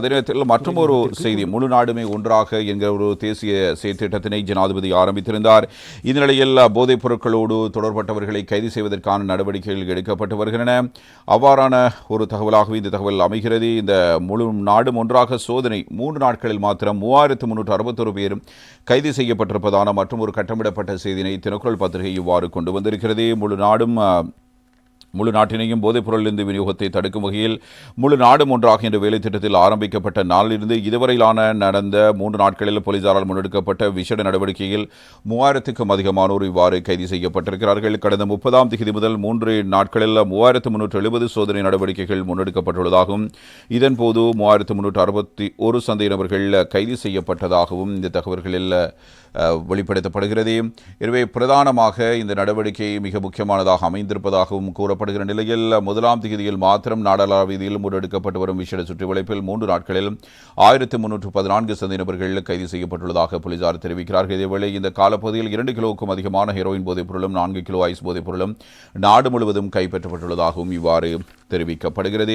அதே நேரத்தில் மற்றொரு செய்தி, முழு நாடுமே ஒன்றாக என்கிற ஒரு தேசிய செயற்திட்டத்தினை ஜனாதிபதி ஆரம்பித்திருந்தார். இந்த நிலையில் போதைப் பொருட்களோடு தொடர்பட்டவர்களை கைது செய்வதற்கான நடவடிக்கைகள் எடுக்கப்பட்டு வருகின்றன. அவ்வாறான ஒரு தகவலாகவே இந்த தகவல் அமைகிறது. இந்த முழு நாடும் ஒன்றாக சோதனை 3 நாட்களில் மாத்திரம் 3361 பேரும் கைது செய்யப்பட்டிருப்பதான மற்றும் ஒரு கட்டமிடப்பட்ட செய்தியினை தினக்குரல் பத்திரிகை இவ்வாறு கொண்டு வந்திருக்கிறது. முழு நாட்டினையும் போதைப்பொருளிலிருந்து விநியோகத்தை தடுக்கும் வகையில் முழு நாடும் ஒன்றாக என்ற வேலை திட்டத்தில் ஆரம்பிக்கப்பட்ட நாளிலிருந்து இதுவரையிலான நடந்த 3 நாட்களில் போலீசாரால் முன்னெடுக்கப்பட்ட விசேட நடவடிக்கையில் 3000க்கும் அதிகமானோர் இவ்வாறு கைது செய்யப்பட்டிருக்கிறார்கள். கடந்த 30ஆம் தேதி முதல் 3 நாட்களில் 3370 சோதனை நடவடிக்கைகள் முன்னெடுக்கப்பட்டுள்ளதாகவும் இதன்போது 3361 சந்தேக நபர்கள் கைது செய்யப்பட்டதாகவும் இந்த தகவல்களில் வெளிப்படுத்தப்படுகிறது. எனவே பிரதானமாக இந்த நடவடிக்கை மிக முக்கியமானதாக அமைந்திருப்பதாகவும் கூறப்படுகிற நிலையில் 1ஆம் தேதியில் மாத்திரம் நாடாளுமன்றத்தில் முன்னெடுக்கப்பட்டு வரும் விசேட சுற்றுவளைப்பில் 3 நாட்களில் 1314 சந்தேக நபர்கள் கைது செய்யப்பட்டுள்ளதாக போலீசார் தெரிவிக்கிறார்கள். இதேவேளை இந்த காலப்பகுதியில் 2 கிலோவுக்கும் அதிகமான ஹெரோயின் போதைப் பொருளும் 4 கிலோ ஐஸ் போதைப் பொருளும் நாடு முழுவதும் கைப்பற்றப்பட்டுள்ளதாகவும் இவ்வாறு தெரிவிக்கப்படுகிறது.